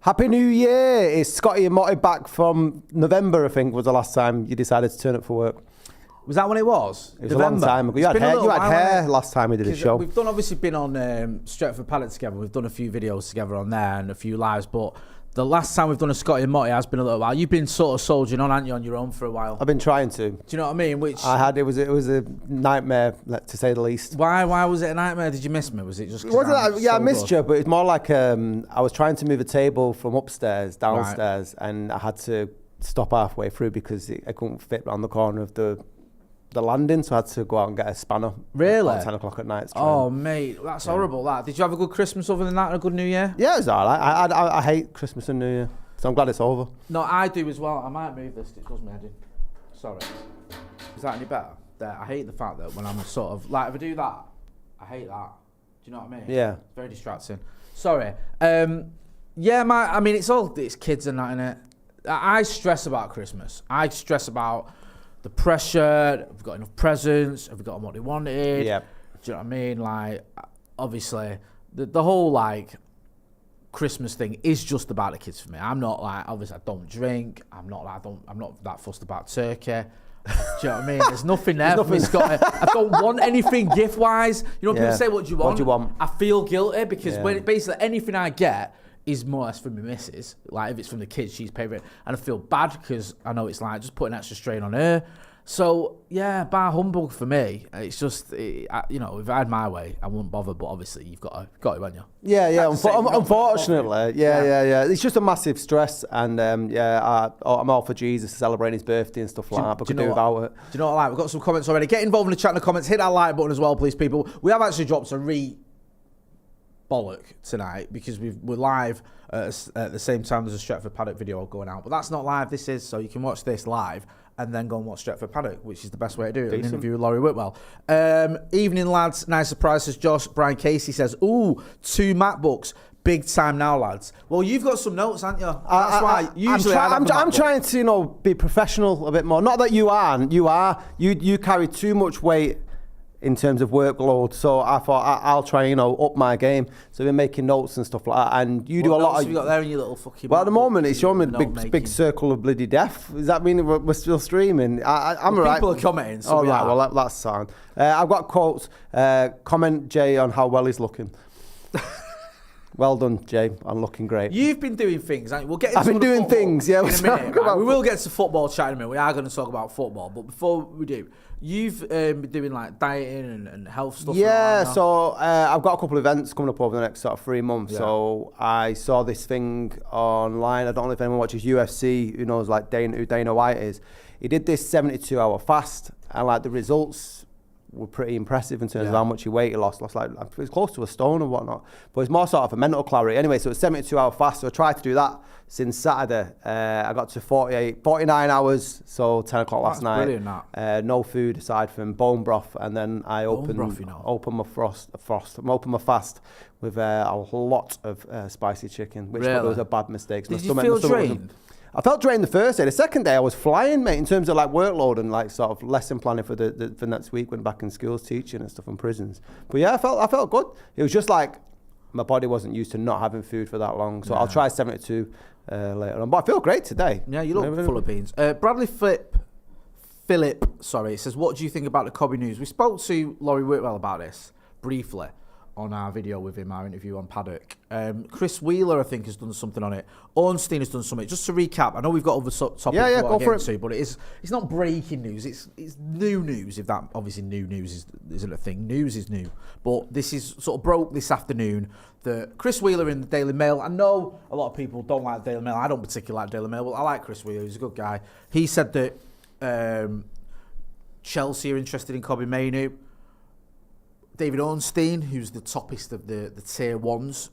Happy New Year! It's Scotty and Motty back from November, I think, was the last time you decided to turn up for work. Was that when it was? It was November. A long time ago. You had hair last time we did a show. We've obviously been on Stretford Paddock together. We've done a few videos together on there and a few lives, but the last time we've done a Scotty and Motty has been a little while. You've been sort of soldiering on, haven't you, on your own for a while? I've been trying to. Do you know what I mean? It was a nightmare, to say the least. Why was it a nightmare? Did you miss me? Was it just? I missed you, but it's more like I was trying to move a table from upstairs downstairs, and I had to stop halfway through because I couldn't fit around the corner of the landing, so I had to go out and get a spanner. Really? At 10 o'clock at night. Oh, mate, that's horrible, that. Did you have a good Christmas other than that and a good New Year? Yeah, it was all right. I hate Christmas and New Year, so I'm glad it's over. No, I do as well. I might move this. It does me head in. Sorry. Is that any better? I hate the fact that when I'm sort of, like, if I do that, I hate that. Do you know what I mean? Yeah. It's very distracting. Sorry. It's kids and that, innit? I stress about Christmas. I stress about the pressure. Have we got enough presents? Have we got them what they wanted? Yeah. Do you know what I mean? Like, obviously, the whole, like, Christmas thing is just about the kids for me. I'm not like, obviously, I don't drink. I'm not that fussed about turkey. Do you know what I mean? There's nothing there for me, Scott. I don't want anything gift-wise. You know, people say, what do you want? What do you want? I feel guilty because when basically anything I get is more or less from my missus. Like, if it's from the kids, she's paying for it. And I feel bad because I know it's like just putting extra strain on her. So, yeah, bar humbug for me. It's just, if I had my way, I wouldn't bother. But obviously, you've got to, haven't you? Yeah. Unfortunately, yeah. It's just a massive stress. And, I'm all for Jesus celebrating his birthday and stuff like that. But could do without it. Do you know what I like? We've got some comments already. Get involved in the chat in the comments. Hit that like button as well, please, people. We have actually dropped a bollock tonight because we're live at the same time as a Stretford Paddock video going out. But that's not live. This is, so you can watch this live and then go and watch Stretford Paddock, which is the best way to do it. An interview with Laurie Whitwell. Evening, lads. Nice surprise, says Josh. Brian Casey says, 2 MacBooks. Big time now, lads. Well, you've got some notes, haven't you? That's why usually I'm trying to, be professional a bit more. Not that you aren't. You carry too much weight in terms of workload, so I thought I'll try, up my game. So we're making notes and stuff like that, and you do a lot of. What have you got there in your little fucking? Well, at the moment it's showing me big circle of bloody death. Does that mean we're still streaming? I'm alright. People are commenting. So right, well that's sound. I've got quotes. Comment Jay on how well he's looking. Well done, Jay. I'm looking great. You've been doing things, haven't you? We'll get into I've been doing things, yeah. In a minute, right? We will get to football chat in a minute. We are going to talk about football, but before we do, you've been doing like dieting and health stuff. Yeah, so I've got a couple of events coming up over the next sort of 3 months. Yeah. So I saw this thing online. I don't know if anyone watches UFC who knows like who Dana White is. He did this 72-hour fast, and like the results were pretty impressive in terms of how much he weight he lost like it was close to a stone and whatnot, but it's more sort of a mental clarity anyway. So it's 72-hour fast, so I tried to do that since Saturday. I got to 49 hours, so 10 o'clock last night. Brilliant, no food aside from bone broth, and then I opened my fast with a lot of spicy chicken, which was a bad mistake. Did you feel drained? I felt drained the first day. The second day I was flying, mate, in terms of like workload and like sort of lesson planning for for next week when back in schools teaching and stuff in prisons. But yeah, I felt good. It was just like my body wasn't used to not having food for that long. So I'll try 72 later on. But I feel great today. Yeah, you look full of beans. Bradley Philip, says, what do you think about the Kobbie news? We spoke to Laurie Whitwell about this briefly on our video with him, our interview on Paddock. Chris Wheeler, I think, has done something on it. Ornstein has done something. Just to recap, I know we've got other topics to get into, but it's not breaking news. It's new news, if that, obviously new news isn't a thing. News is new. But this is sort of broke this afternoon that Chris Wheeler in the Daily Mail, I know a lot of people don't like the Daily Mail. I don't particularly like Daily Mail, but I like Chris Wheeler. He's a good guy. He said that Chelsea are interested in Kobbie Mainoo. David Ornstein, who's the toppest of the tier ones,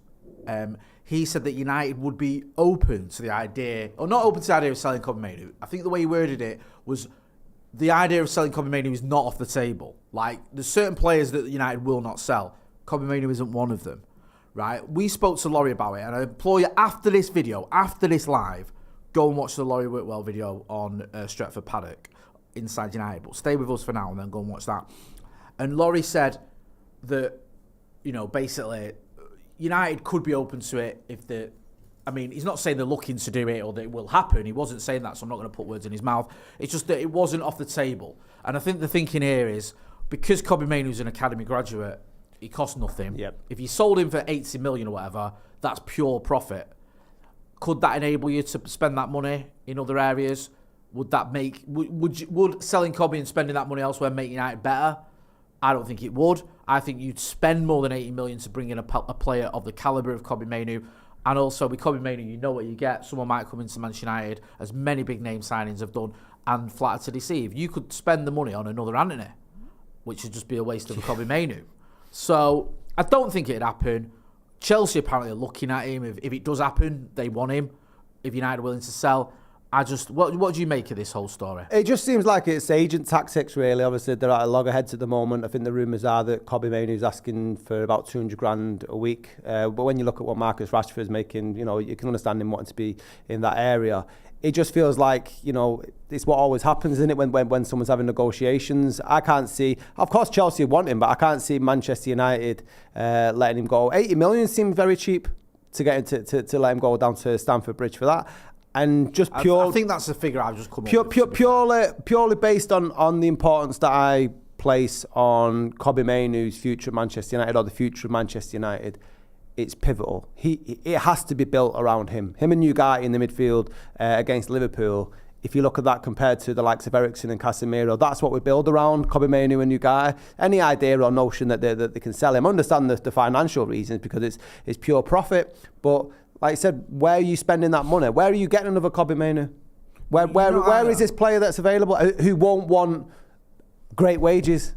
he said that United would be open to the idea, or not open to the idea of selling Kobbie Mainoo. I think the way he worded it was the idea of selling Kobbie Mainoo is not off the table. Like, there's certain players that United will not sell. Kobbie Mainoo isn't one of them, right? We spoke to Laurie about it, and I implore you, after this video, after this live, go and watch the Laurie Whitwell video on Stretford Paddock, Inside United. But stay with us for now and then go and watch that. And Laurie said that, basically United could be open to it if the I mean, he's not saying they're looking to do it or that it will happen. He wasn't saying that, so I'm not going to put words in his mouth. It's just that it wasn't off the table. And I think the thinking here is, because Kobbie Mainoo's an academy graduate, he costs nothing. Yep. If you sold him for 80 million or whatever, that's pure profit. Could that enable you to spend that money in other areas? Would that make... Would selling Kobbie and spending that money elsewhere make United better? I don't think it would. I think you'd spend more than 80 million to bring in a player of the calibre of Kobbie Mainoo. And also, with Kobbie Mainoo, you know what you get. Someone might come into Manchester United, as many big name signings have done, and flatter to deceive. You could spend the money on another Anthony, which would just be a waste of a Kobbie Mainoo. So, I don't think it'd happen. Chelsea apparently are looking at him. If it does happen, they want him. If United are willing to sell... what do you make of this whole story? It just seems like it's agent tactics, really. Obviously, they're at a loggerheads at the moment. I think the rumours are that Kobbie Mainoo is asking for about 200 grand a week. But when you look at what Marcus Rashford is making, you can understand him wanting to be in that area. It just feels like, it's what always happens, isn't it, when someone's having negotiations. I can't see... Of course, Chelsea want him, but I can't see Manchester United letting him go. 80 million seemed very cheap to get him to let him go down to Stamford Bridge for that. And just I think that's the figure I've just come up with. Purely based on the importance that I place on Kobbie Mainoo's future at Manchester United, or the future of Manchester United, it's pivotal. It has to be built around him. Him and Ugarte in the midfield against Liverpool. If you look at that compared to the likes of Eriksen and Casemiro, that's what we build around, Kobbie Mainoo and Ugarte. Any idea or notion that they can sell him, I understand the financial reasons because it's pure profit, but... Like I said, where are you spending that money? Where are you getting another Kobbie Mainoo? Where is this player that's available who won't want great wages?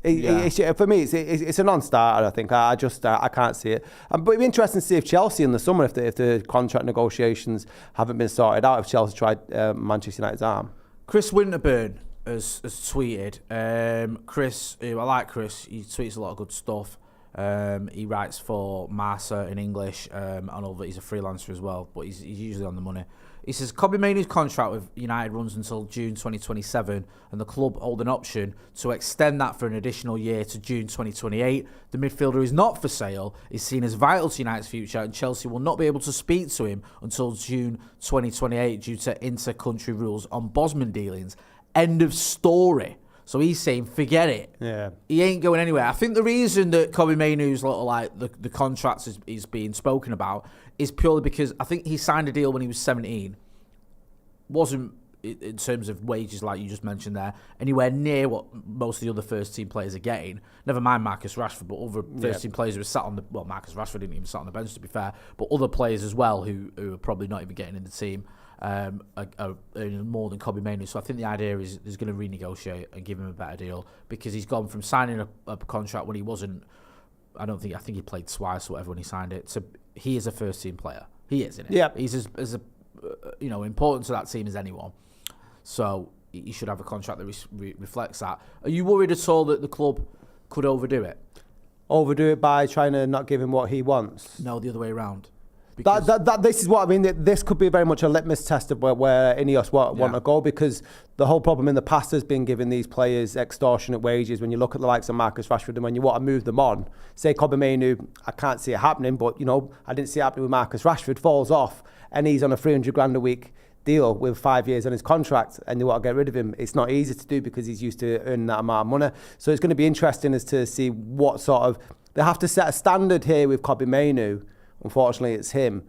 For me, it's a non-starter. I think I can't see it. But it'd be interesting to see if Chelsea in the summer, if the contract negotiations haven't been sorted out, if Chelsea tried Manchester United's arm. Chris Winterburn has tweeted. Chris, I like Chris. He tweets a lot of good stuff. He writes for Marca in English. I know that he's a freelancer as well, but he's usually on the money. He says, Kobbie Mainoo's contract with United runs until June 2027, and the club hold an option to extend that for an additional year to June 2028. The midfielder is not for sale, is seen as vital to United's future, and Chelsea will not be able to speak to him until June 2028 due to inter-country rules on Bosman dealings. End of story. So he's saying, forget it. Yeah. He ain't going anywhere. I think the reason that Kobbie Mainoo's the contracts is being spoken about is purely because I think he signed a deal when he was 17. Wasn't, in terms of wages like you just mentioned there, anywhere near what most of the other first-team players are getting. Never mind Marcus Rashford, but other first-team players who were sat on the... Well, Marcus Rashford didn't even sit on the bench, to be fair, but other players as well who are probably not even getting in the team. Are earning more than Kobbie Mainoo. So I think the idea is he's going to renegotiate and give him a better deal because he's gone from signing a contract when he wasn't... I think he played twice or whatever when he signed it. So he is a first team player. He is, isn't it? Yeah. He's as important to that team as anyone. So he should have a contract that reflects that. Are you worried at all that the club could overdo it? Overdo it by trying to not give him what he wants? No, the other way around. This is what I mean. This could be very much a litmus test of where Ineos want to go, because the whole problem in the past has been giving these players extortionate wages. When you look at the likes of Marcus Rashford and when you want to move them on, say Kobbie Mainoo, I can't see it happening, but I didn't see it happening with Marcus Rashford. Falls off and he's on a 300 grand a week deal with 5 years on his contract, and you want to get rid of him. It's not easy to do because he's used to earning that amount of money. So it's going to be interesting as to see what sort of... They have to set a standard here with Kobbie Mainoo. Unfortunately, it's him,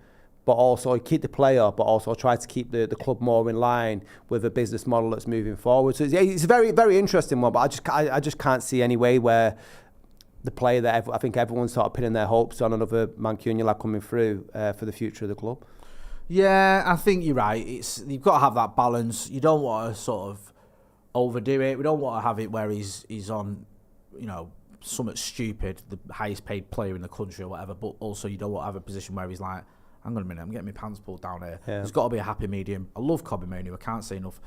but also keep the player, but also try to keep the club more in line with a business model that's moving forward. So it's a very, very interesting one, but I just can't see any way where the player that I think everyone's sort of pinning their hopes on another Mancunian lad coming through for the future of the club. Yeah, I think you're right. You've got to have that balance. You don't want to sort of overdo it. We don't want to have it where he's on, somewhat stupid, the highest paid player in the country or whatever, but also you don't want to have a position where he's like, hang on a minute, I'm getting my pants pulled down here. Yeah. There's got to be a happy medium. I love Kobbie Mainoo. I can't say enough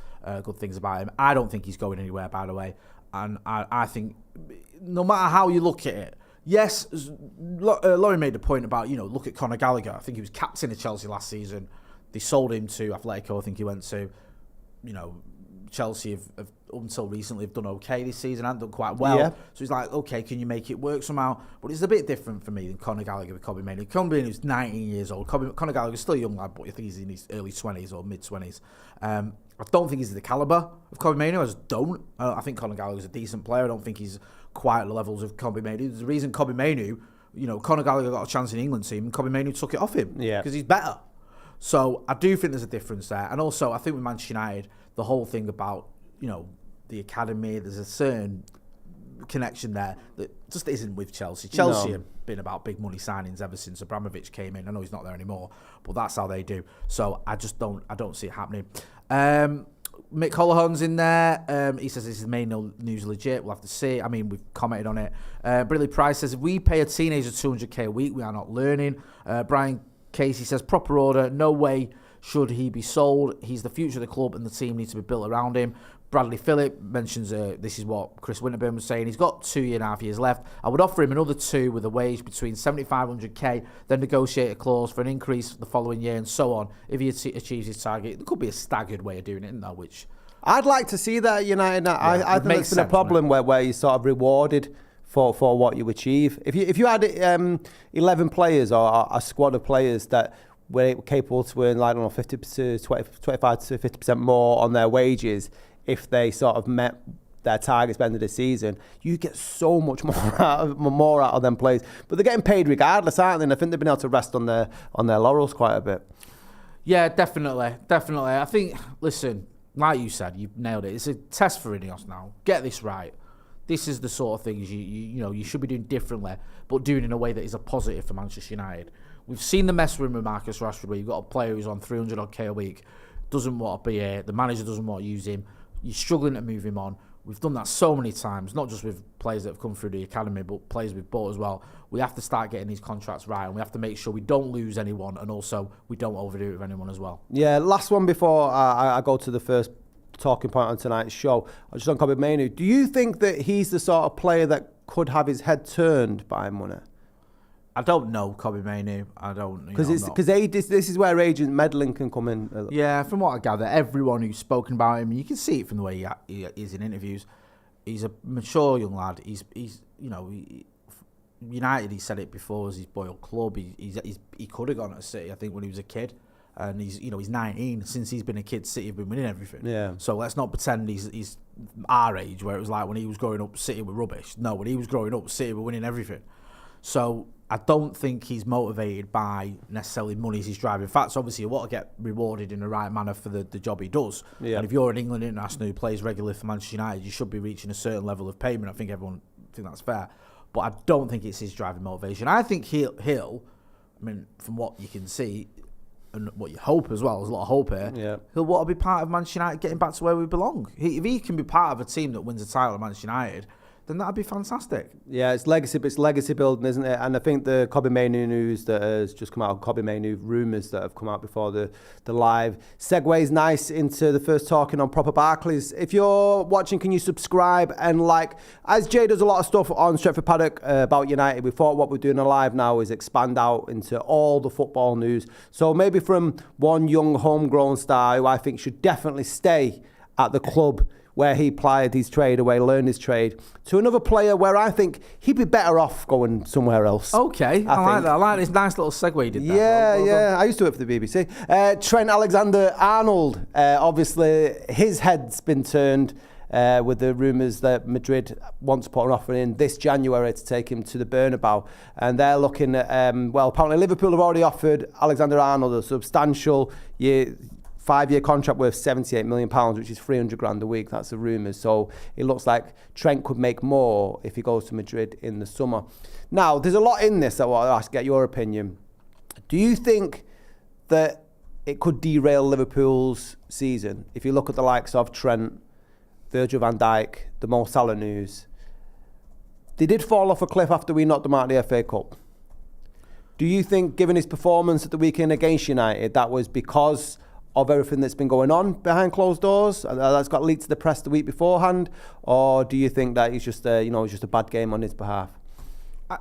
good things about him. I don't think he's going anywhere, by the way. And I think no matter how you look at it, yes, Laurie made the point about, look at Conor Gallagher. I think he was captain of Chelsea last season. They sold him to Atletico, I think he went to. Chelsea have until recently have done okay this season and done quite well. Yeah. So he's like, okay, can you make it work somehow? But it's a bit different for me than Conor Gallagher with Kobbie Mainoo. Kobbie Mainoo's 19 years old. Conor Gallagher's still a young lad, but I think he's in his early 20s or mid-20s. I don't think he's the calibre of Kobbie Mainoo. I just don't. I think Conor Gallagher's a decent player. I don't think he's quite at the levels of Kobbie Mainoo. There's a reason Kobbie Mainoo, Conor Gallagher got a chance in the England team and Kobbie Mainoo took it off him because he's better. So I do think there's a difference there. And also, I think with Manchester United, the whole thing about, the academy, there's a certain connection there that just isn't with Chelsea. Chelsea have been about big money signings ever since Abramovich came in. I know he's not there anymore, but that's how they do. So I don't see it happening. Mick Holohan's in there. He says this is main news legit. We'll have to see. I mean, we've commented on it. Briley Price says, if we pay a teenager 200k a week, we are not learning. Brian Casey says, proper order. No way should he be sold. He's the future of the club and the team needs to be built around him. Bradley Phillip mentions this is what Chris Winterburn was saying. He's got 2.5 years left. I would offer him another 2 with a wage between 7,500k, then negotiate a clause for an increase the following year and so on. If he achieves his target, there could be a staggered way of doing it, isn't there? Which I'd like to see that United. I think it's been a problem where you're sort of rewarded for what you achieve. If you had 11 players or a squad of players that were capable to earn, like, I don't know, 50 to 25 to 50% more on their wages, if they sort of met their targets by the end of the season, you get so much more out of them players. But they're getting paid regardless, aren't they? And I think they've been able to rest on their laurels quite a bit. Yeah, definitely. I think, listen, like you said, you've nailed it. It's a test for Ineos now. Get this right. This is the sort of things you should be doing differently, but doing in a way that is a positive for Manchester United. We've seen the mess with Marcus Rashford, where you've got a player who's on 300 odd K a week, doesn't want to be here, the manager doesn't want to use him. You're struggling to move him on. We've done that so many times, not just with players that have come through the academy, but players we've bought as well. We have to start getting these contracts right, and we have to make sure we don't lose anyone, and also we don't overdo it with anyone as well. Yeah, last one before I go to the first talking point on tonight's show, just on Kobbie Mainoo. Do you think that he's the sort of player that could have his head turned by money? I don't know Kobbie Mainoo. I don't, because this is where agent meddling can come in. Yeah, from what I gather, everyone who's spoken about him, you can see it from the way he is in interviews. He's a mature young lad. He's United. He said it before, as his boiled club. He could have gone to City, I think, when he was a kid. And he's 19. Since he's been a kid, City have been winning everything. Yeah. So let's not pretend he's our age, where it was like when he was growing up, City were rubbish. No, when he was growing up, City were winning everything. So I don't think he's motivated by necessarily money he's driving. In fact, obviously, you want to get rewarded in the right manner for the job he does. Yeah. And if you're an England international who plays regularly for Manchester United, you should be reaching a certain level of payment. I think everyone thinks that's fair. But I don't think it's his driving motivation. I think he'll I mean, from what you can see, and what you hope as well, there's a lot of hope here, he'll want to be part of Manchester United getting back to where we belong. If he can be part of a team that wins a title at Manchester United, then that'd be fantastic. Yeah, it's legacy building, isn't it? And I think the Kobbie Mainoo news that has just come out, Kobbie Mainoo rumours that have come out before the live, segues nice into the first talking on Proper Barclays. If you're watching, can you subscribe and like? As Jay does a lot of stuff on Stretford Paddock about United, we thought what we're doing live now is expand out into all the football news. So maybe from one young homegrown star who I think should definitely stay at the club where he plied his trade away, learned his trade, to another player where I think he'd be better off going somewhere else. Okay, I like that. I like this nice little segue you did there. Yeah. I used to work for the BBC. Trent Alexander-Arnold, obviously his head's been turned with the rumours that Madrid wants to put an offer in this January to take him to the Bernabeu. And they're looking at, apparently Liverpool have already offered Alexander-Arnold a substantial 5-year contract worth £78 million, which is 300 grand a week. That's the rumours. So it looks like Trent could make more if he goes to Madrid in the summer. Now, there's a lot in this that I want to ask, get your opinion. Do you think that it could derail Liverpool's season? If you look at the likes of Trent, Virgil van Dijk, the Mo Salah news, they did fall off a cliff after we knocked them out of the FA Cup. Do you think, given his performance at the weekend against United, that was because of everything that's been going on behind closed doors, that's got leaked to the press the week beforehand, or do you think that it's just a bad game on his behalf?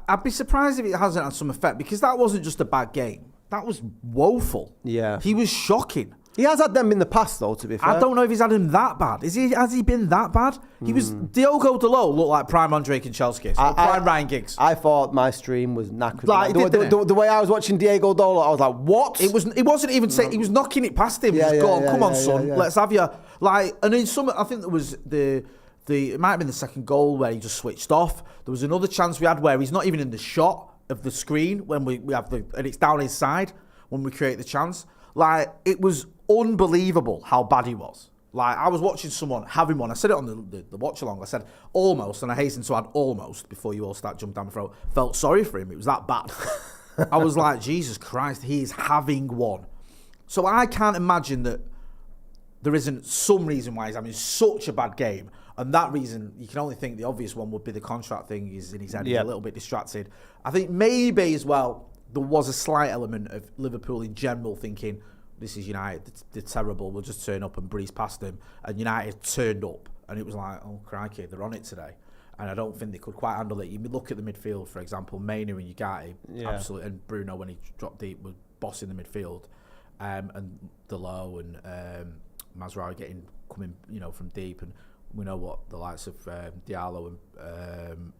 I'd be surprised if it hasn't had some effect, because that wasn't just a bad game. That was woeful. Yeah. He was shocking. He has had them in the past, though, to be fair. I don't know if he's had him that bad. Has he been that bad? He was... Diogo Dalot looked like prime Andre Kinchelskis. Prime Ryan Giggs. I thought my stream was knackered. Like, the way I was watching Diego Dalot, I was like, what? It wasn't even saying... He was knocking it past him. Come on, son. Let's have you... Like, and in some... I think there was it might have been the second goal where he just switched off. There was another chance we had where he's not even in the shot of the screen when we have the... And it's down his side when we create the chance. Like, it was unbelievable how bad he was. Like, I was watching someone having one. I said it on the watch-along. I said, almost, and I hasten to add almost, before you all start jumping down my throat, felt sorry for him. It was that bad. I was like, Jesus Christ, he is having one. So I can't imagine that there isn't some reason why he's having such a bad game. And that reason, you can only think the obvious one would be the contract thing. He's in his head, he's a little bit distracted. I think maybe as well, there was a slight element of Liverpool in general thinking, this is United, they're terrible, we'll just turn up and breeze past them. And United turned up, and it was like, oh, crikey, they're on it today. And I don't think they could quite handle it. You look at the midfield, for example, Mainoo and Ugarte, absolutely, and Bruno, when he dropped deep, was bossing the midfield. And Dalot and Mazraoui coming, from deep. And we know what the likes of Diallo and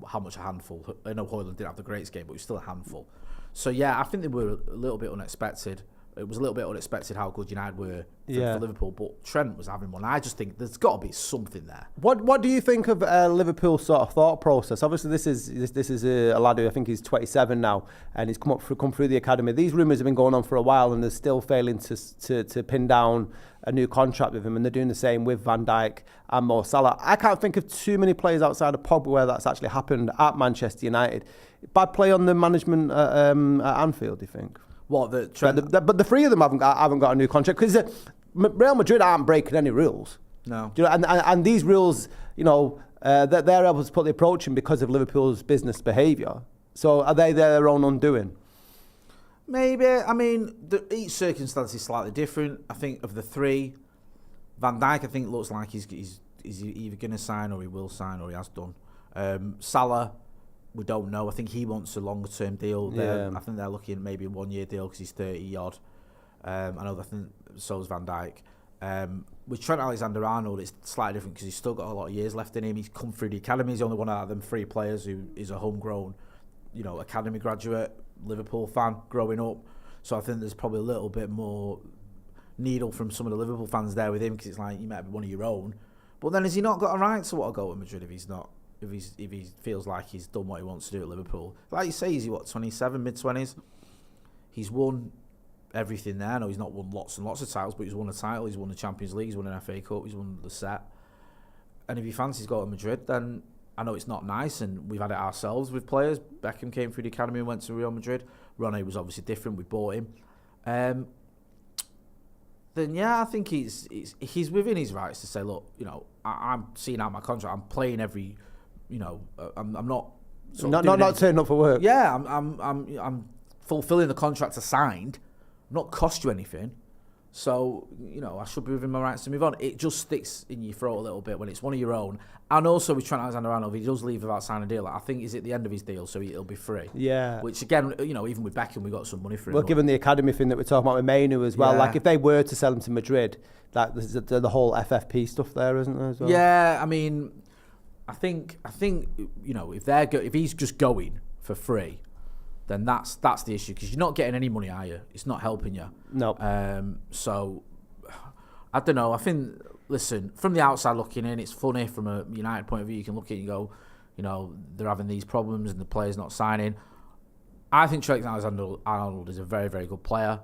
how much a handful. I know Højlund didn't have the greatest game, but he was still a handful. So, yeah, I think they were a little bit unexpected. It was a little bit unexpected how good United were for Liverpool, but Trent was having one. I just think there's got to be something there. What do you think of Liverpool's sort of thought process? Obviously, this is a lad who I think he's 27 now, and he's come through the academy. These rumours have been going on for a while, and they're still failing to pin down a new contract with him, and they're doing the same with Van Dijk and Mo Salah. I can't think of too many players outside of Pogba where that's actually happened at Manchester United. Bad play on the management at Anfield, do you think? What, but the three of them haven't got a new contract because Real Madrid aren't breaking any rules. No. Do you know, and these rules, they're able to put the approach in because of Liverpool's business behaviour. So are they their own undoing? Maybe. I mean, each circumstance is slightly different. I think of the three, Van Dijk, I think, looks like he's either going to sign or he will sign or he has done. Salah, we don't know. I think he wants a longer-term deal. I think they're looking at maybe a one-year deal because he's 30-odd. I think so is Van Dijk. With Trent Alexander-Arnold, it's slightly different because he's still got a lot of years left in him. He's come through the academy. He's the only one out of them three players who is a homegrown, academy graduate, Liverpool fan growing up. So I think there's probably a little bit more needle from some of the Liverpool fans there with him because it's like, you might be one of your own. But then has he not got a right to want to go to Madrid if he's not? If he feels like he's done what he wants to do at Liverpool. Like you say, is he 27, mid-20s? He's won everything there. No, he's not won lots and lots of titles, but he's won a title, he's won the Champions League, he's won an FA Cup, he's won the set. And if he fancies going to Madrid, then I know it's not nice, and we've had it ourselves with players. Beckham came through the academy and went to Real Madrid. Ronnie was obviously different, we bought him. Then yeah, I think he's within his rights to say, look, I'm seeing out my contract, I'm playing every... I'm not turning up for work. Yeah, I'm fulfilling the contract I signed. I'm not cost you anything, so I should be within my rights to move on. It just sticks in your throat a little bit when it's one of your own. And also with Trent Alexander-Arnold, if he does leave without signing a deal, I think he's at the end of his deal, so he'll be free. Yeah. Which again, even with Beckham, we got some money for him. Well, given the academy thing that we're talking about with Mainoo as well, like if they were to sell him to Madrid, like there's the whole FFP stuff there, isn't there as well? Yeah, I mean. I think if he's just going for free, then that's the issue because you're not getting any money, are you? It's not helping you. No. So I don't know. I think from the outside looking in, it's funny from a United point of view. You can look at it and go, they're having these problems and the player's not signing. I think Trent Alexander-Arnold is a very, very good player.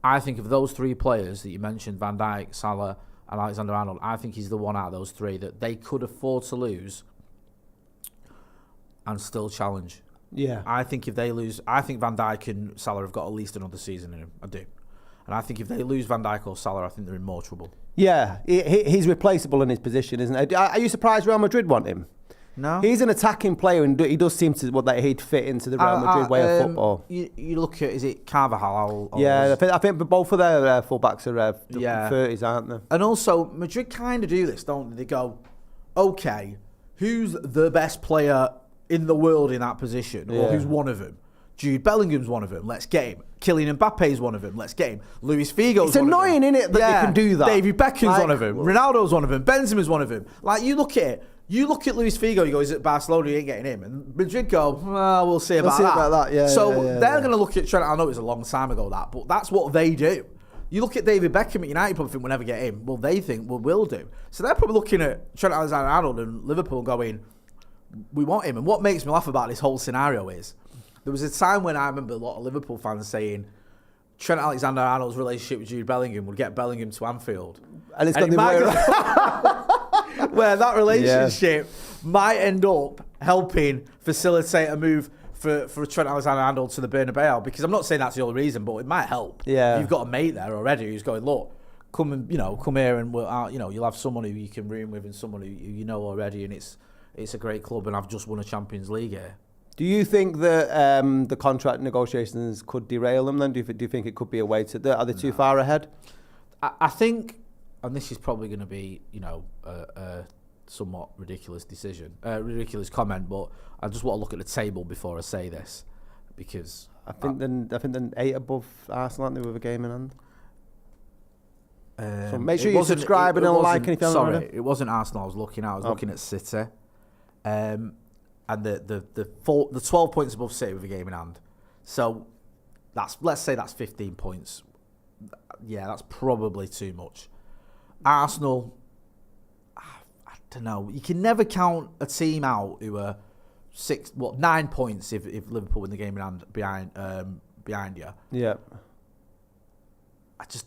I think of those three players that you mentioned, Van Dijk, Salah, and Alexander-Arnold, I think he's the one out of those three that they could afford to lose and still challenge. Yeah. I think if they lose, I think Van Dijk and Salah have got at least another season in him. I do. And I think if they lose Van Dijk or Salah, I think they're in more trouble. Yeah, he's replaceable in his position, isn't he? Are you surprised Real Madrid want him? No. He's an attacking player and he does seem to that he'd fit into the Real Madrid way of football. You look at, is it Carvajal? Yeah, I think both of their fullbacks are 30s, aren't they? And also, Madrid kind of do this, don't they? They go, okay, who's the best player in the world in that position? Or who's one of them? Jude Bellingham's one of them. Let's get him. Kylian Mbappe's one of them. Let's get him. Luis Figo's It's one annoying, of them. isn't it, that they can do that? David Beckham's Like, one of them. Ronaldo's one of them. Benzema's one of them. Like, you look at it. You look at Luis Figo, you go, he's at Barcelona, you ain't getting him. And Madrid go, well, we'll see about that. Yeah, so they're going to look at Trent. I know it was a long time ago, that, but that's what they do. You look at David Beckham at United, probably think we'll never get him. Well, they think, well, we'll do. So they're probably looking at Trent Alexander-Arnold and Liverpool going, we want him. And what makes me laugh about this whole scenario is, there was a time when I remember a lot of Liverpool fans saying Trent Alexander-Arnold's relationship with Jude Bellingham would get Bellingham to Anfield. And it's got the way around. Where that relationship might end up helping facilitate a move for Trent Alexander-Arnold to the Bernabeu, because I'm not saying that's the only reason, but it might help. Yeah. You've got a mate there already who's going, look, come here and we'll, you'll have someone who you can room with and someone who you know already, and it's a great club, and I've just won a Champions League here. Do you think that the contract negotiations could derail them then? Do you think it could be a way to... Are they too far ahead? I think, and this is probably going to be, a somewhat ridiculous ridiculous comment, but I just want to look at the table before I say this, because I think then 8 above Arsenal, aren't they, with a game in hand? So make sure you subscribe and like anything. Sorry, it wasn't Arsenal I was looking at. I was looking at City, and the 12 points above City with a game in hand. So let's say that's 15 points. Yeah, that's probably too much. Arsenal, I don't know. You can never count a team out who are 9 points if Liverpool win the game in hand behind you. Yeah. I just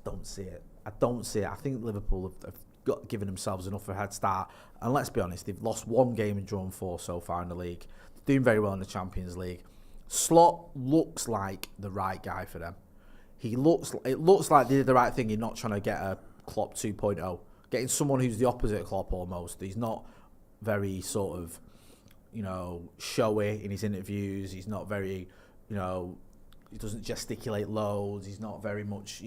don't see it. I don't see it. I think Liverpool have given themselves enough of a head start. And let's be honest, they've lost 1 game and drawn 4 so far in the league. They're doing very well in the Champions League. Slot looks like the right guy for them. It looks like they did the right thing in not trying to get a Klopp 2.0. Getting someone who's the opposite of Klopp almost. He's not very sort of, showy in his interviews. He's not very, he doesn't gesticulate loads. He's not very much,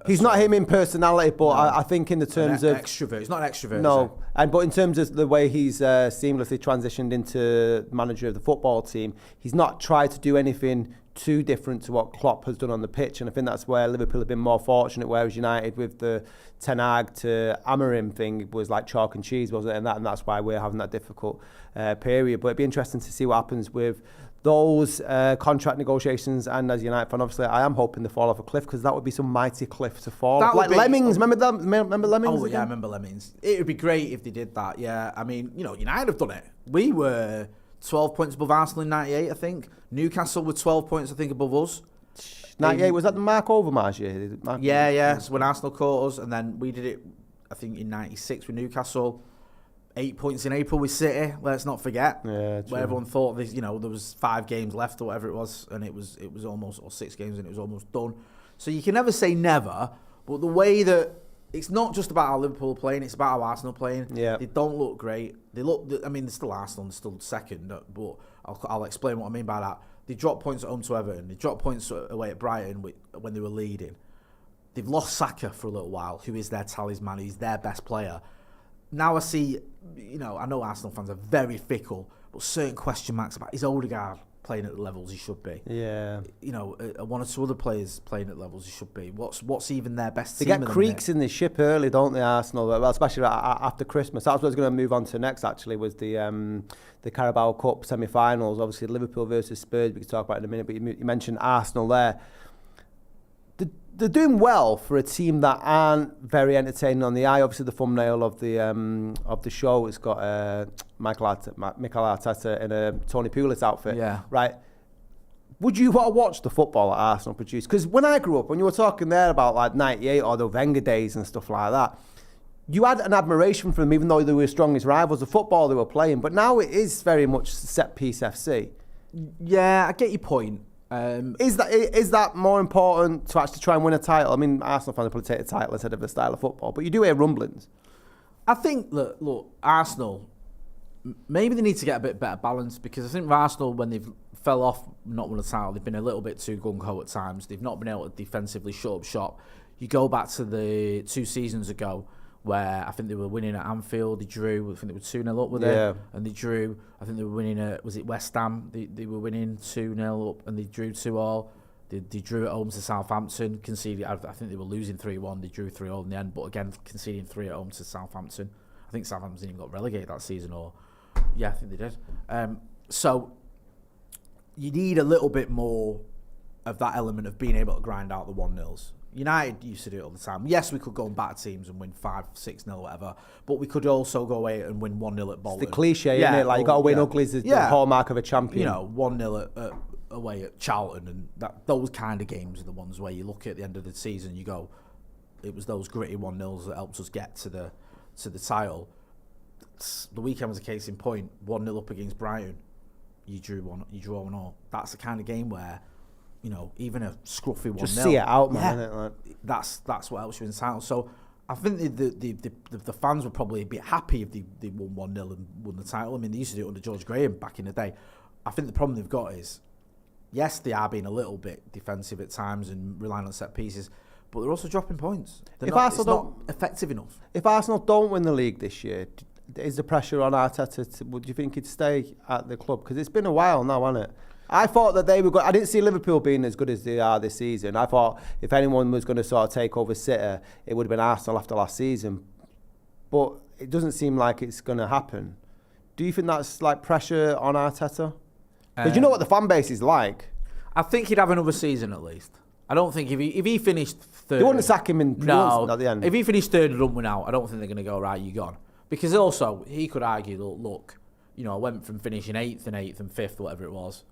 he's not him in personality, but I think in the terms of extrovert. He's not an extrovert. No, but in terms of the way he's seamlessly transitioned into manager of the football team, he's not tried to do anything too different to what Klopp has done on the pitch, and I think that's where Liverpool have been more fortunate. Whereas United, with the Ten Hag to Amorim thing, was like chalk and cheese, wasn't it? And that's why we're having that difficult period. But it'd be interesting to see what happens with those contract negotiations. And as a United fan, obviously, I am hoping they fall off a cliff, because that would be some mighty cliff to fall off. Like Lemmings, remember that? Remember Lemmings? Oh, yeah, I remember Lemmings. It would be great if they did that, yeah. I mean, United have done it. We were 12 points above Arsenal in 98, I think. Newcastle were 12 points, I think, above us. 98, was that the Mark Overmars year? Yeah. So when Arsenal caught us, and then we did it, I think, in 96 with Newcastle. 8 points in April with City, let's not forget. Yeah, where everyone thought there was 5 games left or whatever it was, and it was almost, or 6 games, and it was almost done. So you can never say never, but the way that it's not just about how Liverpool are playing, it's about how Arsenal are playing. Yeah. They don't look great. They're still Arsenal, they're still second, but I'll explain what I mean by that. They dropped points at home to Everton. They dropped points away at Brighton when they were leading. They've lost Saka for a little while, who is their talisman, who's their best player. Now I see, I know Arsenal fans are very fickle, but certain question marks about is Odegaard playing at the levels he should be? Yeah. One or two other players playing at the levels he should be. What's even their best team? They get creaks in the ship early, don't they, Arsenal? Well, especially after Christmas. That's what I was going to move on to next, actually, was the Carabao Cup semi-finals. Obviously, Liverpool versus Spurs, we could talk about in a minute, but you mentioned Arsenal there. They're doing well for a team that aren't very entertaining on the eye. Obviously, the thumbnail of the show has got Mikel Arteta in a Tony Pulis outfit. Yeah. Right. Would you want to watch the football that Arsenal produce? Because when I grew up, when you were talking there about like 98 or the Wenger days and stuff like that, you had an admiration for them, even though they were strongest rivals, the football they were playing. But now it is very much set-piece FC. Yeah, I get your point. Is that more important to actually try and win a title? I mean, Arsenal fans will probably take a title instead of a style of football, but you do hear rumblings. I think, look, Arsenal, maybe they need to get a bit better balance, because I think Arsenal, when they've fell off, not won a title, they've been a little bit too gung-ho at times. They've not been able to defensively shut up shop. You go back to the 2 seasons ago where I think they were winning at Anfield, they drew, I think they were 2-0 up with it, and they drew, I think they were winning at, was it West Ham? They were winning 2-0 up and they drew 2-2. They drew at home to Southampton, conceded, I think they were losing 3-1, they drew 3-0 in the end, but again, conceding 3 at home to Southampton. I think Southampton even got relegated that season, I think they did. So you need a little bit more of that element of being able to grind out the 1-0s. United used to do it all the time. Yes, we could go and batter teams and win 5-6-0, whatever, but we could also go away and win 1-0 at Bolton. It's the cliche, isn't it? Like, you got to win ugly is the hallmark of a champion. You know, 1-0 away at Charlton, and those kind of games are the ones where you look at the end of the season and you go, it was those gritty 1-0s that helped us get to the title. The weekend was a case in point. 1-0 up against Brighton, you draw 1-0. That's the kind of game where, you know, even a scruffy 1-0. Just see it out, man. Isn't it? Like, that's what helps you in the title. So I think the fans would probably be happy if they won 1-0 and won the title. I mean, they used to do it under George Graham back in the day. I think the problem they've got is, yes, they are being a little bit defensive at times and relying on set pieces, but they're also dropping points. It's not effective enough. If Arsenal don't win the league this year, is the pressure on Arteta? Would you think he'd stay at the club? Because it's been a while now, hasn't it? I thought that they were good. I didn't see Liverpool being as good as they are this season. I thought if anyone was going to sort of take over City, it would have been Arsenal after last season. But it doesn't seem like it's going to happen. Do you think that's like pressure on Arteta? Because you know what the fan base is like. I think he'd have another season at least. I don't think if he finished third... They wouldn't sack him at the end. If he finished third and don't win out, I don't think they're going to go, right, you're gone. Because also, he could argue, look, you know, I went from finishing 8th and 5th, whatever it was,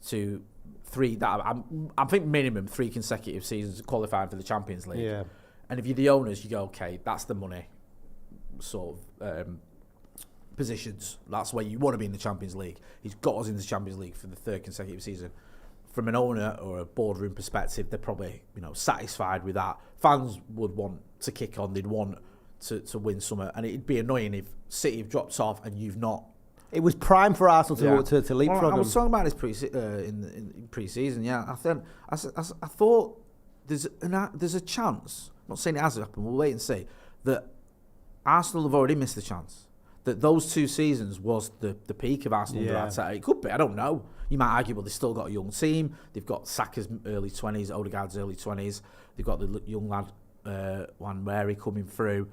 to 3, I think minimum 3 consecutive seasons qualifying for the Champions League. Yeah. And if you're the owners, you go, okay, that's the money sort of positions. That's where you want to be in the Champions League. He's got us in the Champions League for the 3rd consecutive season. From an owner or a boardroom perspective, they're probably, you know, satisfied with that. Fans would want to kick on. They'd want to win something, and it'd be annoying if City have dropped off and you've not. It was prime for Arsenal to leapfrog them. I was talking about this in pre-season. Yeah, I thought there's a chance. I'm not saying it hasn't happened. We'll wait and see. That Arsenal have already missed the chance. That those 2 seasons was the peak of Arsenal under Arteta. It could be. I don't know. You might argue, well, they've still got a young team. They've got Saka's early 20s, Odegaard's early 20s. They've got the young lad, Wanweri, coming through.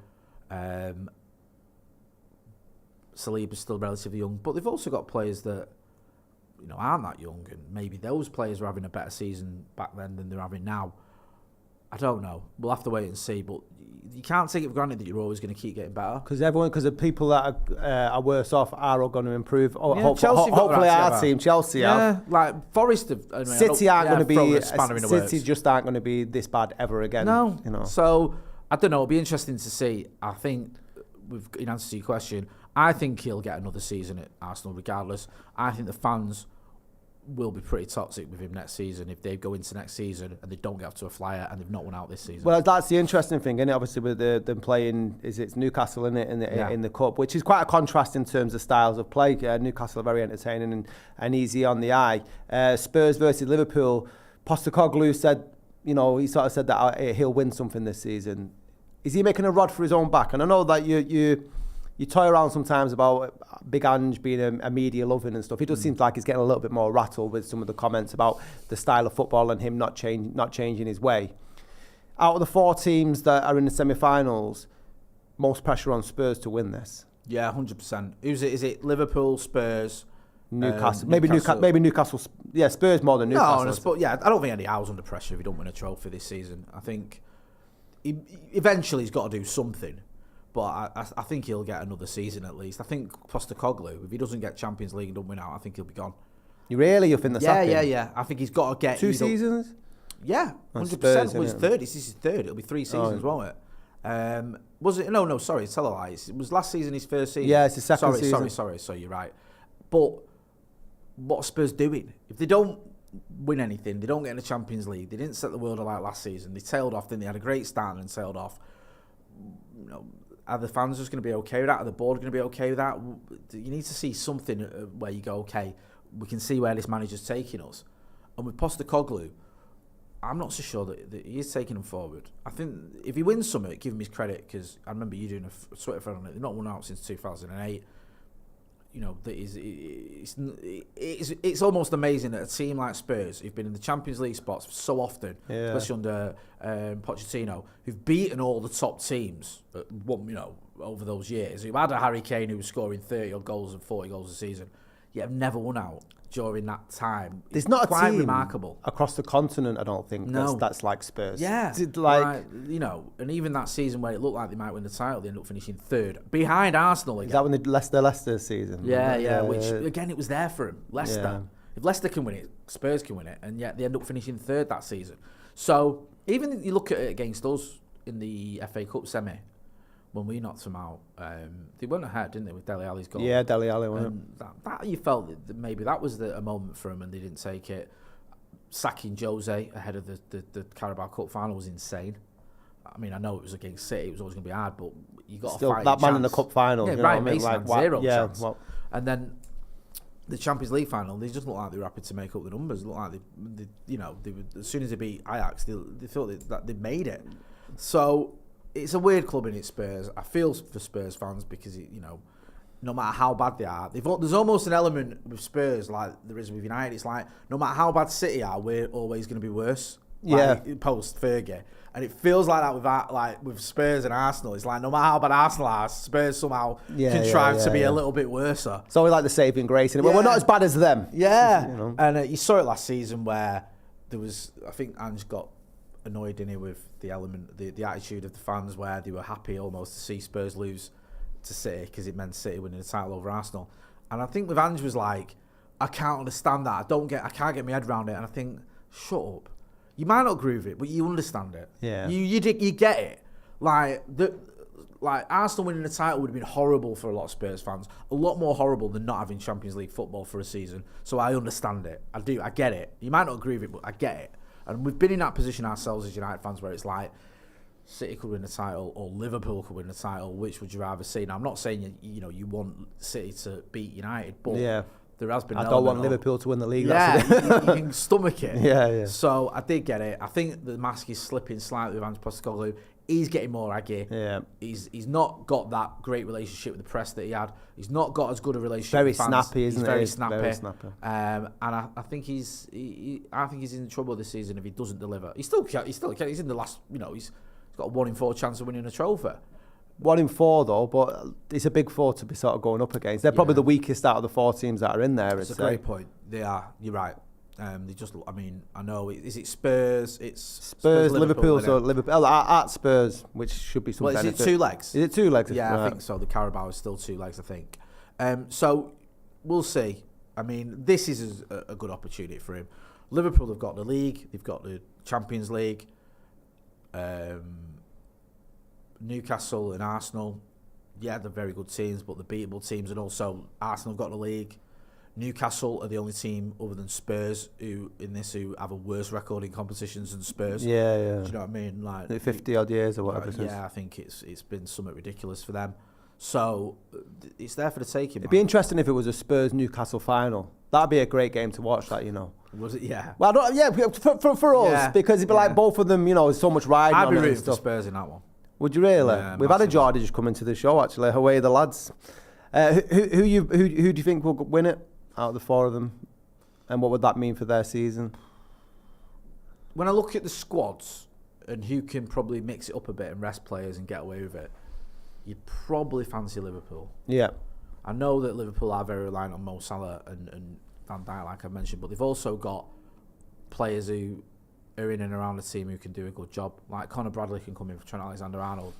Saliba's still relatively young. But they've also got players that, you know, aren't that young. And maybe those players were having a better season back then than they're having now. I don't know. We'll have to wait and see. But you can't take it for granted that you're always going to keep getting better. Because the people that are worse off are all going to improve. Hopefully our team, Chelsea, have. Like Forest. City aren't going to be. City just aren't going to be this bad ever again. No. You know. So I don't know. It'll be interesting to see. I think, in answer to your question, I think he'll get another season at Arsenal regardless. I think the fans will be pretty toxic with him next season if they go into next season and they don't get up to a flyer and they've not won out this season. Well, that's the interesting thing, isn't it? Obviously, with them playing, it's Newcastle in the cup, which is quite a contrast in terms of styles of play. Newcastle are very entertaining and easy on the eye. Spurs versus Liverpool. Postecoglou said, you know, he sort of said that he'll win something this season. Is he making a rod for his own back? And I know that you toy around sometimes about Big Ange being a media loving and stuff. He does seem like he's getting a little bit more rattled with some of the comments about the style of football and him not changing his way. Out of the 4 teams that are in the semi-finals, most pressure on Spurs to win this. Yeah, 100%. Is it Liverpool, Spurs, Newcastle? Maybe Newcastle. Yeah, Spurs more than Newcastle. I don't think Eddie Howe's under pressure if he don't win a trophy this season. I think eventually he's got to do something. But I think he'll get another season at least. I think Postecoglou, if he doesn't get Champions League and don't win out, I think he'll be gone. You think the second? Yeah. I think he's got to get 2 seasons. Yeah, 100%. Well, he's third. This is his third. It'll be 3 seasons, won't it? Was it? No. Sorry, tell a lie. It was last season his first season. Yeah, it's his second season. Sorry. So you're right. But what are Spurs doing? If they don't win anything, they don't get in the Champions League. They didn't set the world alight last season. They tailed off. Then they had a great start and tailed off. You know. Are the fans just going to be okay with that? Are the board going to be okay with that? You need to see something where you go, okay, we can see where this manager's taking us. And with Postecoglou, I'm not so sure that he is taking them forward. I think if he wins something, give him his credit, because I remember you doing a Twitter thread on it. They've not won out since 2008. You know, it's almost amazing that a team like Spurs, who've been in the Champions League spots so often, especially under Pochettino, who've beaten all the top teams, over those years, who had a Harry Kane who was scoring 30 odd goals and 40 goals a season, yet have never won out during that time. There's not quite a team remarkable across the continent, I don't think, No. that's like Spurs. Yeah, and even that season where it looked like they might win the title, they ended up finishing third behind Arsenal again. Is that when the Leicester season? Which again, it was there for him. Leicester. Yeah. If Leicester can win it, Spurs can win it, and yet they end up finishing third that season. So even if you look at it against us in the FA Cup semi, when we knocked them out, they went ahead, didn't they, with Dele Alli's goal? Yeah, Dele Alli won it. That you felt that maybe that was a moment for them, and they didn't take it. Sacking Jose ahead of the Carabao Cup final was insane. I mean, I know it was against City; it was always going to be hard, but you got still to fight that man chance. in the cup final. Yeah, you know Ryan what I mean? Mason Like, had zero yeah, chance. well, And then the Champions League final, they just looked like they were happy to make up the numbers. It looked like they were, as soon as they beat Ajax, they thought that they made it. So it's a weird club in it, Spurs. I feel for Spurs fans because no matter how bad they are, there's almost an element with Spurs like there is with United. It's like no matter how bad City are, we're always going to be worse. Post Fergie, and it feels like that with Spurs and Arsenal. It's like no matter how bad Arsenal are, Spurs somehow contrive to be a little bit worse. It's always like the saving grace. Well, we're not as bad as them. Yeah, and you saw it last season where there was. I think Ange got annoyed in it with the element, the attitude of the fans, where they were happy almost to see Spurs lose to City because it meant City winning the title over Arsenal. And I think with Ange was like, I can't understand that. I can't get my head around it. And I think, shut up. You might not agree with it, but you understand it. Yeah. You get it. Like Arsenal winning the title would have been horrible for a lot of Spurs fans. A lot more horrible than not having Champions League football for a season. So I understand it. I do. I get it. You might not agree with it, but I get it. And we've been in that position ourselves as United fans where it's like City could win the title or Liverpool could win the title. Which would you rather see? Now, I'm not saying you want City to beat United, but there has been. I don't want Liverpool to win the league. Yeah, you can stomach it. Yeah. So I did get it. I think the mask is slipping slightly with Ange Postecoglou. He's getting more aggy. Yeah. He's not got that great relationship with the press that he had. He's not got as good a relationship Very with fans. snappy, isn't he's it? Very snappy. Very snappy. And I think he's in trouble this season if he doesn't deliver. He's in the last. He's got a 1 in 4 chance of winning a trophy. 1 in 4 though, but it's a big 4 to be sort of going up against. They're probably the weakest out of the 4 teams that are in there. It's a great point. They are. You're right. They just. I mean, I know. Is it Spurs? It's Spurs, Liverpool. So Liverpool at Spurs, which should be some. Well, is it 2 legs? Is it 2 legs? Yeah, right. I think so. The Carabao is still 2 legs, I think. So we'll see. I mean, this is a good opportunity for him. Liverpool have got the league. They've got the Champions League. Newcastle and Arsenal, they're very good teams, but the beatable teams, and also Arsenal have got the league. Newcastle are the only team other than Spurs who have a worse record in competitions than Spurs. Yeah. Do you know what I mean? Like 50 odd years or whatever. I think it's been somewhat ridiculous for them. So it's there for the taking. It'd be interesting if it was a Spurs Newcastle final. That'd be a great game to watch. Was it? Yeah. Well, for us because it'd be like both of them. There's so much riding. I'd on be it rooting and for stuff. Spurs in that one. Would you really? Yeah, We've had a Geordie just come into the show actually. Away the lads. Who do you think will win it out of the 4 of them, and what would that mean for their season? When I look at the squads and who can probably mix it up a bit and rest players and get away with it, you'd probably fancy Liverpool. Yeah. I know that Liverpool are very reliant on Mo Salah and Van Dijk, like I mentioned, but they've also got players who are in and around the team who can do a good job. Like Conor Bradley can come in for Trent Alexander-Arnold.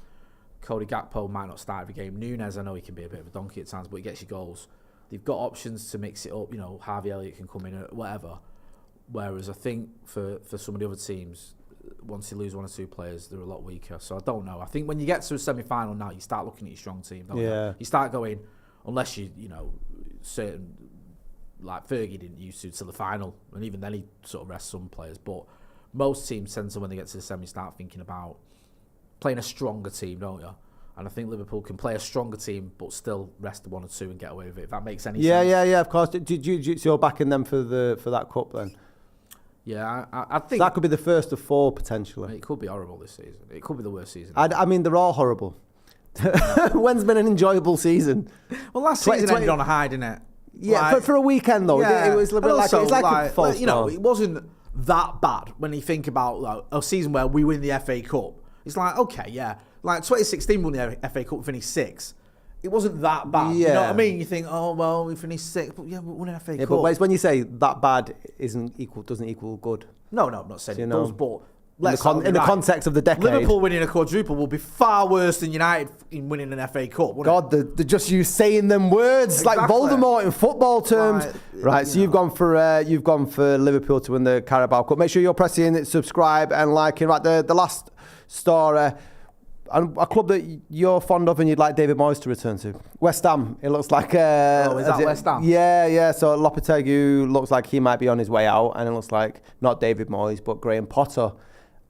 Cody Gakpo might not start every game. Nunes, I know he can be a bit of a donkey at times, but he gets you goals. They've got options to mix it up. Harvey Elliott can come in or whatever. Whereas I think for some of the other teams, once you lose 1 or 2 players, they're a lot weaker. So I don't know. I think when you get to a semi-final now, you start looking at your strong team. Don't you? You start going, unless certain, like Fergie didn't used to the final, and even then he sort of rests some players. But most teams tend to, when they get to the semi, start thinking about playing a stronger team, don't you? And I think Liverpool can play a stronger team, but still rest 1 or 2 and get away with it. If that makes any sense. Yeah. Of course. So you're backing them for that cup then? Yeah, I think So that could be the first of 4 potentially. it could be horrible this season. It could be the worst season. I mean, they're all horrible. When's been an enjoyable season? Well, last season ended on a high, didn't it? Yeah, for a weekend though. It was a bit like it's like a false start. It wasn't that bad when you think about like, a season where we win the FA Cup. It's like, okay, yeah. Like 2016 won the FA Cup, finished 6th. It wasn't that bad. Yeah. You know what I mean? You think, oh well, we finished 6th, but yeah, we won an FA Cup. But when you say that bad doesn't equal good. No, I'm not saying it does, but in the context of the decade, Liverpool winning a quadruple will be far worse than United in winning an FA Cup. God, they're just you saying them words like Voldemort in football terms. Right, so you've gone for Liverpool to win the Carabao Cup. Make sure you're pressing subscribe and liking. Right, the last story, and a club that you're fond of and you'd like David Moyes to return to. West Ham. It looks like. Is that West Ham? Yeah. So Lopetegui looks like he might be on his way out, and it looks like not David Moyes but Graham Potter.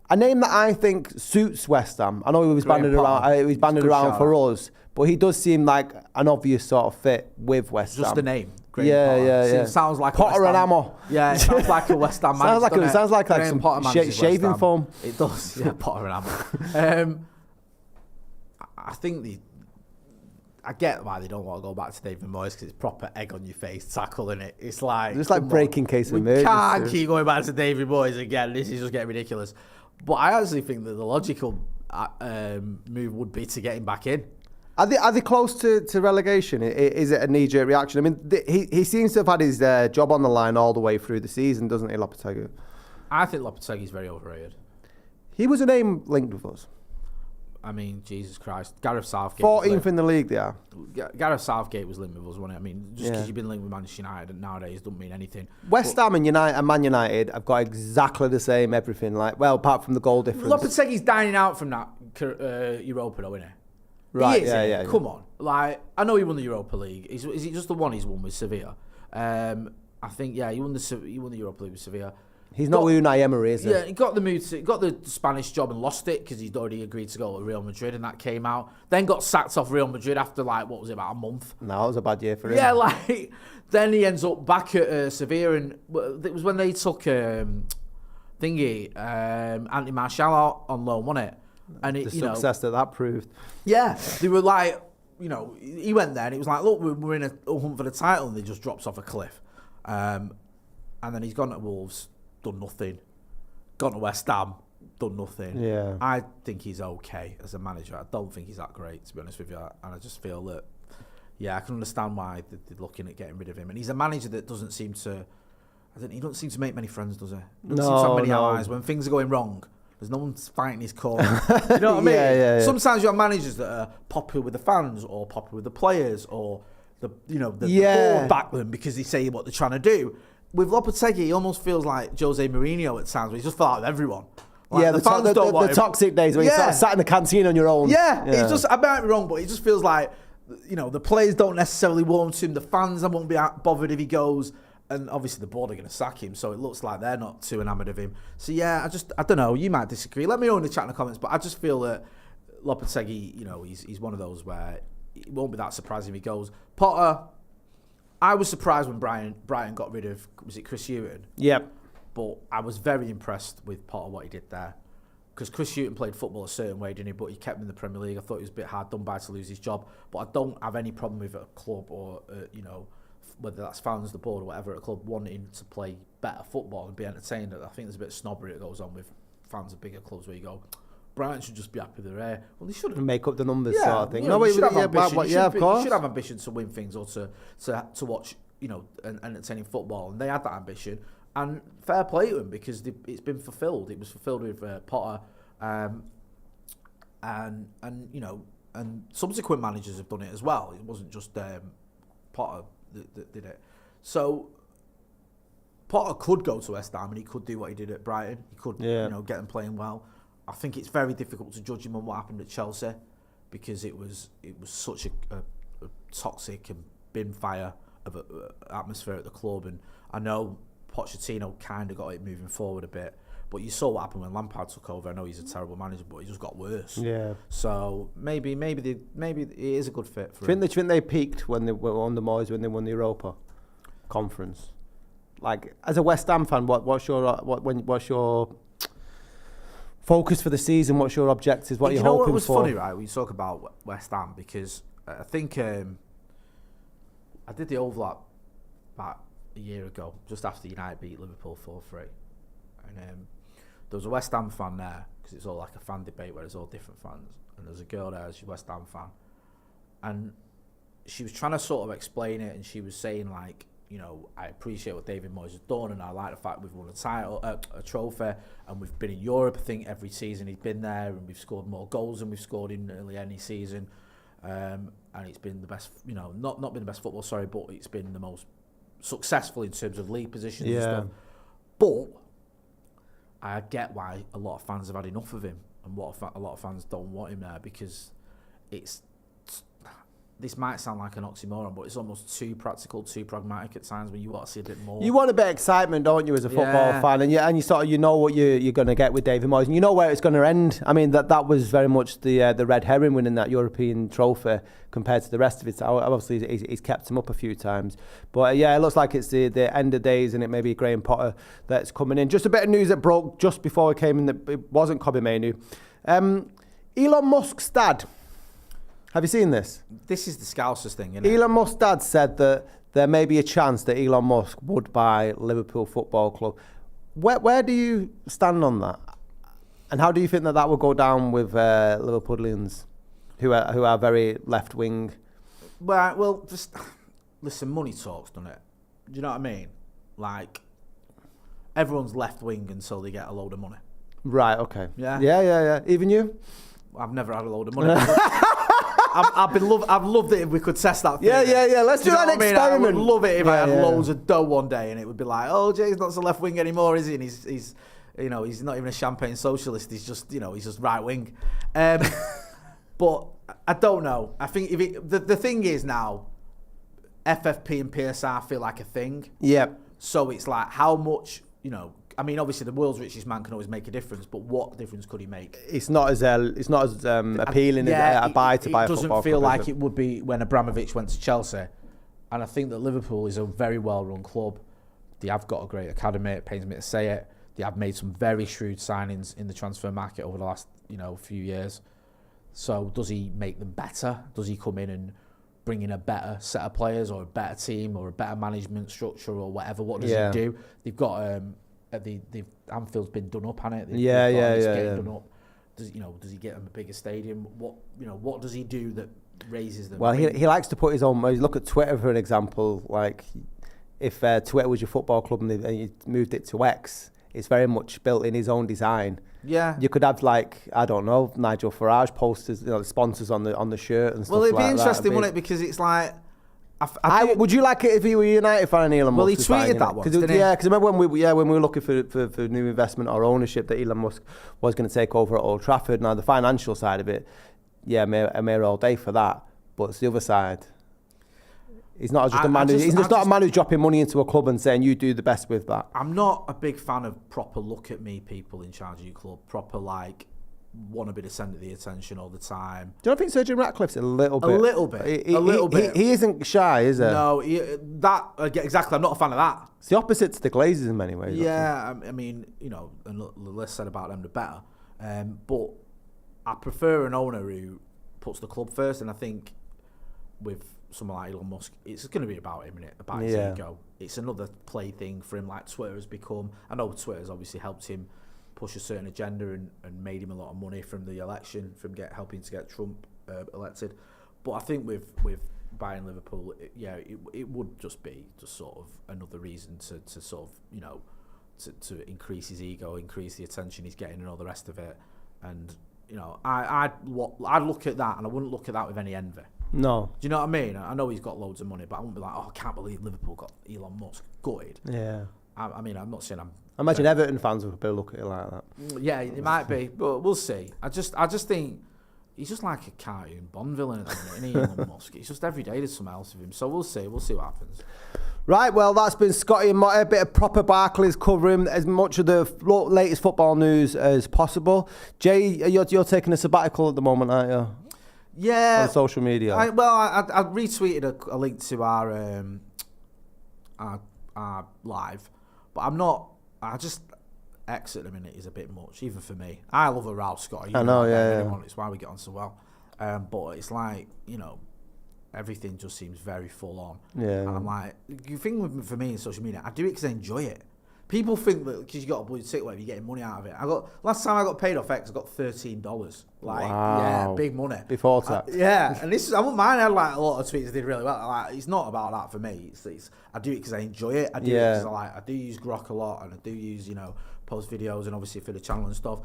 A name that I think suits West Ham. I know he was banded around for us, but he does seem like an obvious sort of fit with West Ham. Just the name. Yeah. Sounds like Potter and Ammo. Yeah, it sounds like a West Ham man. sounds like some shaving foam. It does. Yeah, Potter and Ammo. I think I get why they don't want to go back to David Moyes because it's proper egg on your face tackle, isn't it? It's like just like breaking case of emergency. We can't keep going back to David Moyes again. This is just getting ridiculous. But I actually think that the logical move would be to get him back in. Are they close to relegation? Is it a knee-jerk reaction? I mean, he seems to have had his job on the line all the way through the season, doesn't he, Lopetegui? I think Lopetegui's very overrated. He was a name linked with us. I mean, Jesus Christ. Gareth Southgate. 14th in the league, they are. Gareth Southgate was linked with us, wasn't it? I mean, just because you've been linked with Manchester United nowadays doesn't mean anything. West Ham and Man United have got exactly the same everything. Apart from the goal difference. Lopetegui's dining out from that Europa, though, isn't he? Right, he is, yeah. Come on. I know he won the Europa League. Is it just the one he's won with Sevilla? I think, he won the Europa League with Sevilla. He's not with Unai Emery, is he? Yeah, he got the Spanish job and lost it because he'd already agreed to go to Real Madrid, and that came out. Then got sacked off Real Madrid after about a month. No, it was a bad year for him. Yeah, then he ends up back at Sevilla, and it was when they took Anthony Martial out on loan, wasn't it? And the success that proved. Yeah, they were he went there and it was like, look, we're in a hunt for the title, and they just drops off a cliff. And then he's gone to Wolves. Done nothing. Gone to West Ham, done nothing. Yeah. I think he's okay as a manager. I don't think he's that great, to be honest with you. And I just feel that, I can understand why they're looking at getting rid of him. And he's a manager that doesn't seem to, he doesn't seem to make many friends, does he? Doesn't seem to have many allies. When things are going wrong, there's no one fighting his corner. You know what I mean? Yeah. Sometimes you have managers that are popular with the fans or popular with the players or the board back them because they say what they're trying to do. With Lopetegui, he almost feels like Jose Mourinho at times, where he's just felt out with everyone. The fans don't want the toxic days when you sat in the canteen on your own. Yeah. It's just, I might be wrong, but he just feels like, the players don't necessarily want him, the fans won't be bothered if he goes, and obviously the board are going to sack him, so it looks like they're not too enamoured of him. So I don't know, you might disagree. Let me know in the chat in the comments, but I just feel that Lopetegui, he's one of those where it won't be that surprising if he goes. Potter, I was surprised when Brighton got rid of, was it Chris Hughton? Yep. But I was very impressed with Potter, what he did there. Because Chris Hughton played football a certain way, didn't he? But he kept him in the Premier League. I thought he was a bit hard done by to lose his job. But I don't have any problem with a club or, whether that's fans, the board or whatever, a club wanting to play better football and be entertained. I think there's a bit of snobbery that goes on with fans of bigger clubs where you go, Brighton should just be happy they're there. Well, they shouldn't make up the numbers, sort of thing. You should have ambition. Of course. You should have ambition to win things or to watch, an entertaining football, and they had that ambition. And fair play to them because it's been fulfilled. It was fulfilled with Potter, and subsequent managers have done it as well. It wasn't just Potter that did it. So Potter could go to West Ham and he could do what he did at Brighton. He could, get them playing well. I think it's very difficult to judge him on what happened at Chelsea because it was such a toxic and bin fire of a atmosphere at the club. And I know Pochettino kind of got it moving forward a bit, but you saw what happened when Lampard took over. I know he's a terrible manager, but he just got worse. Yeah. So maybe it is a good fit for him. Do you think they peaked when they were under Moyes when they won the Europa Conference? like as a West Ham fan, what's your focus for the season? What's your objectives? What are you hoping for? What was funny, right? We talk about West Ham because I think I did the overlap about a year ago, just after United beat Liverpool 4-3, and there was a West Ham fan there because it's all like a fan debate where there's all different fans, and there's a girl there, she's a West Ham fan, and she was trying to sort of explain it, and she was saying like, you know, I appreciate what David Moyes has done, and I like the fact we've won a title, a trophy, and we've been in Europe. I think every season he's been there, and we've scored more goals than we've scored in nearly any season. And it's been the best, you know, not been the best football, sorry, but it's been the most successful in terms of league positions and stuff. But I get why a lot of fans have had enough of him, and a lot of fans don't want him there because this might sound like an oxymoron, but it's almost too practical, too pragmatic at times when you want to see a bit more. You want a bit of excitement, don't you, as a football fan? And you sort of, you know what you're going to get with David Moyes, and you know where it's going to end. I mean, that was very much the red herring winning that European trophy compared to the rest of it. Obviously, he's kept him up a few times. But it looks like it's the end of days, and it may be Graham Potter that's coming in. Just a bit of news that broke just before we came in that it wasn't Kobbie Mainoo. Elon Musk's dad. Have you seen this? This is the Scousers thing, isn't it? Elon Musk's dad said that there may be a chance that Elon Musk would buy Liverpool Football Club. Where do you stand on that? And how do you think that would go down with Liverpudlians who are very left-wing? Well, just listen, money talks, doesn't it? Do you know what I mean? Like, everyone's left-wing until they get a load of money. Right, okay. Yeah? Even you? I've never had a load of money. I've loved it if we could test that theory. Yeah. Let's do that experiment. I would love it if I had loads of dough one day and it would be like, oh, Jay's not so left wing anymore, is he? And he's not even a champagne socialist. He's just right wing. But I don't know. I think the thing is now, FFP and PSR feel like a thing. Yeah. So it's like how much, I mean, obviously the world's richest man can always make a difference, but what difference could he make? It's not as appealing as a buy to buy a football club. It doesn't feel like it would be when Abramovich went to Chelsea, and I think that Liverpool is a very well-run club. They have got a great academy. It pains me to say it. They have made some very shrewd signings in the transfer market over the last few years. So does he make them better? Does he come in and bring in a better set of players or a better team or a better management structure or whatever? What does he do? They've got the Anfield's been done up, hasn't it? Done up. Does he get them a bigger stadium? What does he do that raises them? Well, he likes to put his own. Look at Twitter for an example. Like if Twitter was your football club and you moved it to X, it's very much built in his own design. Yeah, you could have Nigel Farage posters, the sponsors on the shirt and stuff. Well, it'd be interesting, wouldn't it? Because it's like. Would you like it if you were a United fan and Elon Musk? Well, he tweeted that once, didn't he? Yeah, because remember when we were looking for new investment or ownership that Elon Musk was going to take over at Old Trafford. Now the financial side of it, I'm here all day for that. But it's the other side. He's not just a man. He's not a man who's dropping money into a club and saying you do the best with that. I'm not a big fan of proper look at me people in charge of your club. Proper want to be the centre of the attention all the time. Do you not think Sir Jim Ratcliffe's a little bit? A little bit. He isn't shy, is he? No, exactly. I'm not a fan of that. It's the opposite to the Glazers in many ways. Yeah, I mean, and the less said about them, the better. But I prefer an owner who puts the club first, and I think with someone like Elon Musk, it's going to be about him, innit? About his ego. It's another plaything for him, like Twitter has become. I know Twitter's obviously helped him push a certain agenda and made him a lot of money from the election, from helping to get Trump elected. But I think with buying Liverpool, it would just be sort of another reason to sort of, to increase his ego, increase the attention he's getting and all the rest of it. And, I'd look at that and I wouldn't look at that with any envy. No. Do you know what I mean? I know he's got loads of money, but I wouldn't be like, I can't believe Liverpool got Elon Musk gutted. Yeah. I mean, I'm not saying I imagine Everton fans would look at it like that. Yeah, it might be, but we'll see. I just think he's just like a cartoon Bond villain at the minute, isn't he, Elon Musk? It's just every day there's something else of him. So we'll see what happens. Right, well, that's been Scotty and Motty, a bit of Proper Barclays covering as much of the latest football news as possible. Jay, you're taking a sabbatical at the moment, aren't you? Yeah. On social media. I retweeted a link to our live, but I'm not. I just X at the minute is a bit much, even for me. I love a row, Scotty. I know, yeah. It's why we get on so well. But it's like, you know, everything just seems very full on. Yeah. And I'm like, the thing for me in social media, I do it because I enjoy it. People think that because you got a blue tick, whatever, you're getting money out of it. Last time I got paid off X, I got $13. Like, yeah, big money. Before tax. Yeah, and I wouldn't mind. I had like a lot of tweets that did really well. Like, it's not about that for me. It's I do it because I enjoy it. I do it because I do use Grok a lot, and I do use, you know, post videos and obviously for the channel and stuff.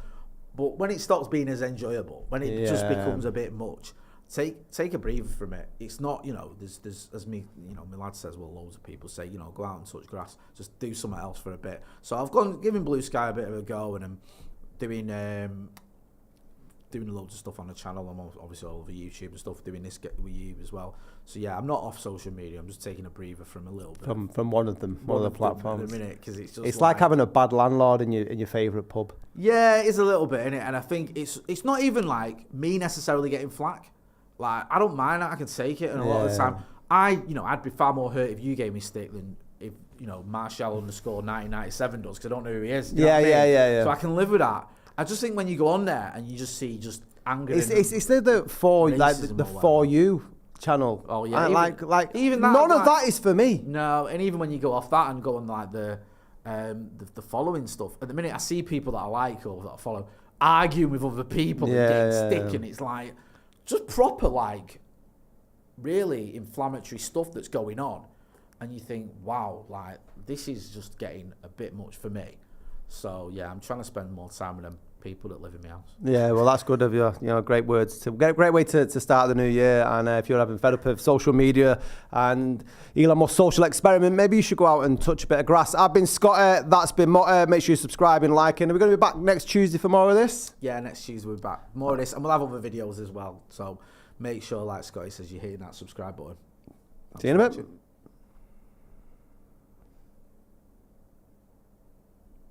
But when it stops being as enjoyable, when it just becomes a bit much, take a breather from it. It's not, you know, there's as me, you know, my lad says, well, loads of people say, you know, go out and touch grass, just do something else for a bit. So I've giving Blue Sky a bit of a go, and I'm doing loads of stuff on the channel. I'm obviously all over YouTube and stuff, doing this with you as well. So yeah, I'm not off social media. I'm just taking a breather from a little bit. From one of them, one of the platforms. At the minute, because it's just it's like having a bad landlord in your favourite pub. Yeah, it is a little bit, innit? And I think it's not even like me necessarily getting flack. Like, I don't mind that. I can take it. And a lot of the time, I'd be far more hurt if you gave me stick than if, you know, Marshall_1997 does, because I don't know who he is. Yeah. So I can live with that. I just think when you go on there and you just see just anger. It's the For You channel. Oh yeah. Even that, none of that is for me. No, and even when you go off that and go on like the following stuff, at the minute I see people that I like or that I follow arguing with other people and getting stick, and it's like just proper like really inflammatory stuff that's going on, and you think, wow, like this is just getting a bit much for me. So yeah, I'm trying to spend more time with them people that live in my house. Yeah, well, that's good of you. You know, great words. Great way to start the new year. And if you're having fed up of social media and Elon Musk's social experiment, maybe you should go out and touch a bit of grass. I've been Scotty. That's been Motty. Make sure you subscribe and like. And we're going to be back next Tuesday for more of this. Yeah, next Tuesday we're back. More of this, and we'll have other videos as well. So make sure, like Scotty says, you're hitting that subscribe button. See you in a bit.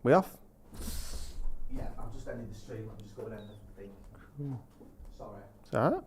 We off? Yeah, I'm just ending the stream. I'm just going to end the thing. Sorry. Is that all right?